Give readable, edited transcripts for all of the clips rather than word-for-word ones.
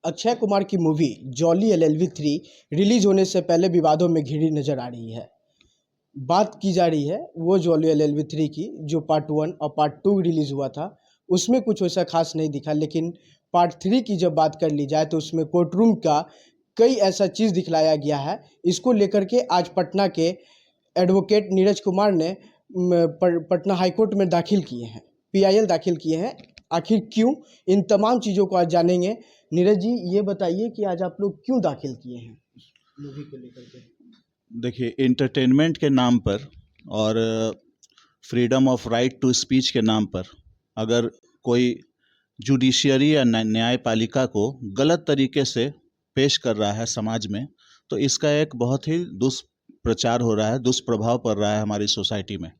अक्षय कुमार की movie jolly LLB 3 release होने से पहले विवादों में घिरी नजर आ रही है। बात की जा रही है वो जॉली एलएलबी 3 की जो पार्ट 1 और पार्ट 2 रिलीज हुआ था, उसमें कुछ वैसा खास नहीं दिखा। लेकिन पार्ट 3 की जब बात कर ली जाए तो उसमें कोर्ट रूम का कई ऐसा चीज़ दिखलाया गया है। इसको लेकर के आज पटना के एडवोकेट नीरज कुमार ने पटना हाई कोर्ट में दाखिल किए हैं, पीआईएल दाखिल किए हैं। आखिर क्यों, इन तमाम चीज़ों को आज जानेंगे। नीरज जी, ये बताइए कि आज आप लोग क्यों दाखिल किए हैं मूवी को लेकर के। देखिए, एंटरटेनमेंट के नाम पर और freedom of right to speech के नाम पर अगर कोई जुडिशियरी या न्यायपालिका को गलत तरीके से पेश कर रहा है समाज में, तो इसका एक बहुत ही दुष्प्रचार हो रहा है, दुष्प्रभाव पड़ रहा है हमारी सोसाइटी में।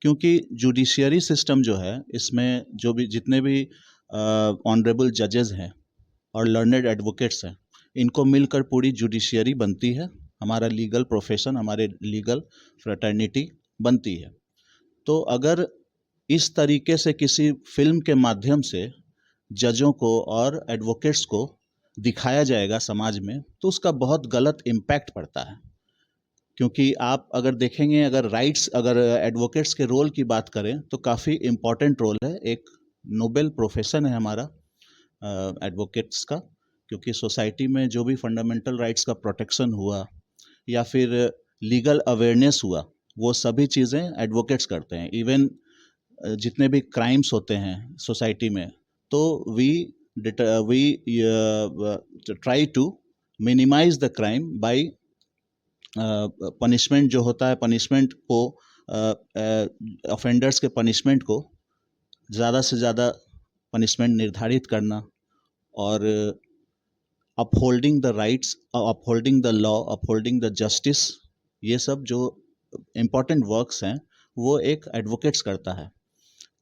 क्योंकि जुडिशियरी सिस्टम जो है, इसमें जो भी जितने भी ऑनरेबल जजेस हैं और लर्नेड एडवोकेट्स हैं, इनको मिलकर पूरी जुडिशियरी बनती है, हमारा लीगल प्रोफेशन, हमारे लीगल फ्रेटर्निटी बनती है। तो अगर इस तरीके से किसी फिल्म के माध्यम से जजों को और एडवोकेट्स को दिखाया जाएगा समाज में, तो उसका बहुत गलत इम्पैक्ट पड़ता है। क्योंकि आप अगर देखेंगे, अगर एडवोकेट्स के रोल की बात करें तो काफ़ी इम्पॉर्टेंट रोल है, एक नोबेल प्रोफेशन है हमारा एडवोकेट्स का। क्योंकि सोसाइटी में जो भी फंडामेंटल राइट्स का प्रोटेक्शन हुआ या फिर लीगल अवेयरनेस हुआ, वो सभी चीज़ें एडवोकेट्स करते हैं। इवन जितने भी क्राइम्स होते हैं सोसाइटी में, तो we try to minimise the crime by punishment जो होता है, पनिशमेंट को ऑफेंडर्स के पनिशमेंट को ज़्यादा से ज़्यादा पनिशमेंट निर्धारित करना, और upholding the rights, upholding the law, upholding the justice, ये सब जो इम्पॉर्टेंट वर्क्स हैं वो एक एडवोकेट्स करता है।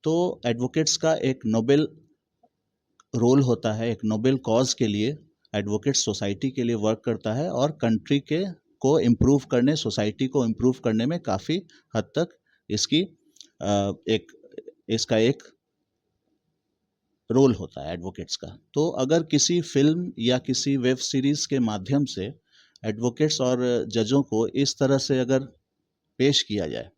तो एडवोकेट्स का एक नोबेल रोल होता है, एक नोबेल कॉज के लिए एडवोकेट सोसाइटी के लिए वर्क करता है, और कंट्री के को इम्प्रूव करने, सोसाइटी को इम्प्रूव करने में काफ़ी हद तक इसकी एक इसका एक रोल होता है एडवोकेट्स का। तो अगर किसी फिल्म या किसी वेब सीरीज़ के माध्यम से एडवोकेट्स और जजों को इस तरह से अगर पेश किया जाए,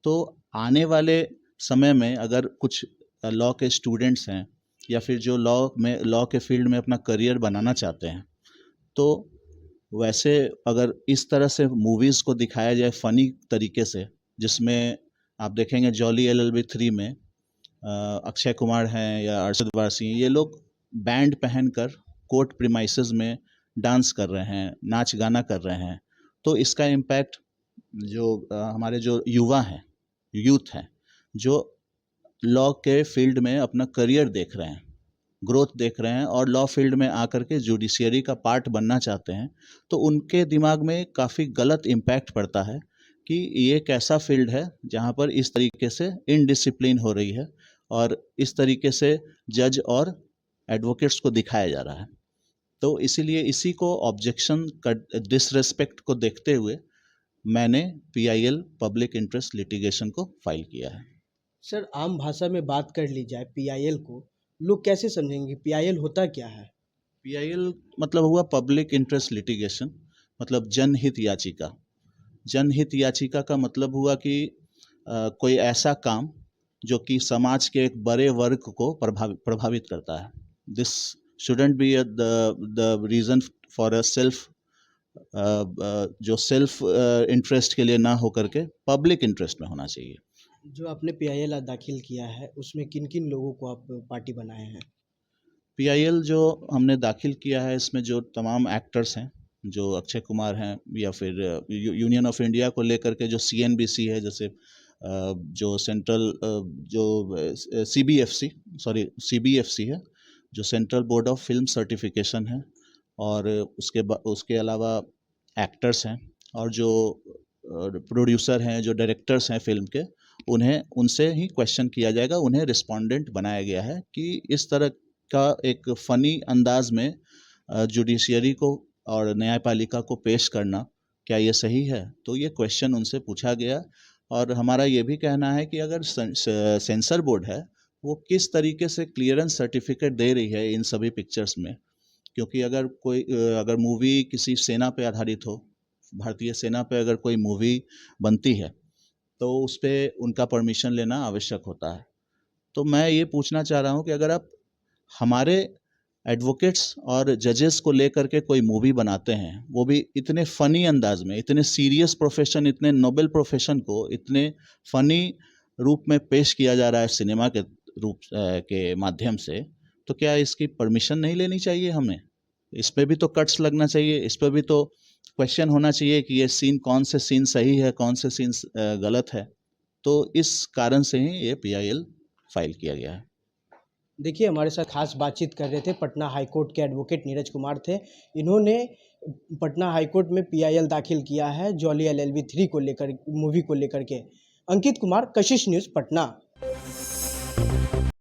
तो आने वाले समय में अगर कुछ लॉ के स्टूडेंट्स हैं या फिर जो लॉ के फील्ड में अपना करियर बनाना चाहते हैं, तो वैसे अगर इस तरह से मूवीज़ को दिखाया जाए फ़नी तरीके से, जिसमें आप देखेंगे जॉली एलएलबी 3 में अक्षय कुमार हैं या अरशद वारसी, ये लोग बैंड पहनकर कोर्ट प्रीमाइसेस में डांस कर रहे हैं, नाच गाना कर रहे हैं। तो इसका इम्पैक्ट जो हमारे जो युवा हैं, यूथ हैं, जो लॉ के फील्ड में अपना करियर देख रहे हैं, ग्रोथ देख रहे हैं और लॉ फील्ड में आकर के जुडिशियरी का पार्ट बनना चाहते हैं, तो उनके दिमाग में काफ़ी गलत इम्पैक्ट पड़ता है कि ये एक ऐसा फील्ड है जहाँ पर इस तरीके से इनडिसिप्लिन हो रही है और इस तरीके से जज और एडवोकेट्स को दिखाया जा रहा है। तो इसीलिए इसी को ऑब्जेक्शन कर, डिसरेस्पेक्ट को देखते हुए मैंने पीआईएल पब्लिक इंटरेस्ट लिटिगेशन को फाइल किया है। सर, आम भाषा में बात कर ली जाए पीआईएल को, लोग कैसे समझेंगे? पीआईएल होता क्या है? पीआईएल मतलब हुआ पब्लिक इंटरेस्ट लिटिगेशन, मतलब जनहित याचिका। जनहित याचिका का मतलब हुआ कि कोई ऐसा काम जो कि समाज के एक बड़े वर्ग को प्रभावित करता है। This shouldn't be the reason for a self, जो सेल्फ इंटरेस्ट के लिए ना हो करके पब्लिक इंटरेस्ट में होना चाहिए। जो आपने पीआईएल दाखिल किया है उसमें किन किन लोगों को आप पार्टी बनाए हैं? पीआईएल जो हमने दाखिल किया है, इसमें जो तमाम एक्टर्स हैं, जो अक्षय कुमार हैं, या फिर यूनियन ऑफ इंडिया को लेकर के जो सीएनबीसी है, जैसे जो सेंट्रल जो सीबीएफसी है, जो central board of film certification है, और उसके अलावा एक्टर्स हैं, और जो प्रोड्यूसर हैं, जो डायरेक्टर्स हैं फिल्म के, उन्हें उनसे ही क्वेश्चन किया जाएगा। उन्हें रिस्पोंडेंट बनाया गया है कि इस तरह का एक फ़नी अंदाज में जुडिशियरी को और न्यायपालिका को पेश करना, क्या ये सही है? तो ये क्वेश्चन उनसे पूछा गया, और हमारा ये भी कहना है कि अगर सेंसर बोर्ड है, वो किस तरीके से क्लियरेंस सर्टिफिकेट दे रही है इन सभी पिक्चर्स में, क्योंकि अगर मूवी किसी सेना पे आधारित हो, भारतीय सेना पे अगर कोई मूवी बनती है तो उस पे उनका परमिशन लेना आवश्यक होता है। तो मैं ये पूछना चाह रहा हूँ कि अगर आप हमारे एडवोकेट्स और जजेस को लेकर के कोई मूवी बनाते हैं, वो भी इतने फनी अंदाज में, इतने सीरियस प्रोफेशन, इतने नोबेल प्रोफेशन को इतने फनी रूप में पेश किया जा रहा है सिनेमा के के माध्यम से, तो क्या इसकी परमिशन नहीं लेनी चाहिए हमें? इस पे भी तो कट्स लगना चाहिए, इस पे भी तो क्वेश्चन होना चाहिए कि ये सीन, कौन से सीन सही है, कौन से सीन गलत है। तो इस कारण से ही ये पीआईएल फाइल किया गया है। देखिए, हमारे साथ खास बातचीत कर रहे थे पटना हाई कोर्ट के एडवोकेट नीरज कुमार थे। इन्होंने पटना हाई कोर्ट में पीआईएल दाखिल किया है जॉली एलएलबी 3 को लेकर, मूवी को लेकर के। अंकित कुमार, कशिश न्यूज़, पटना।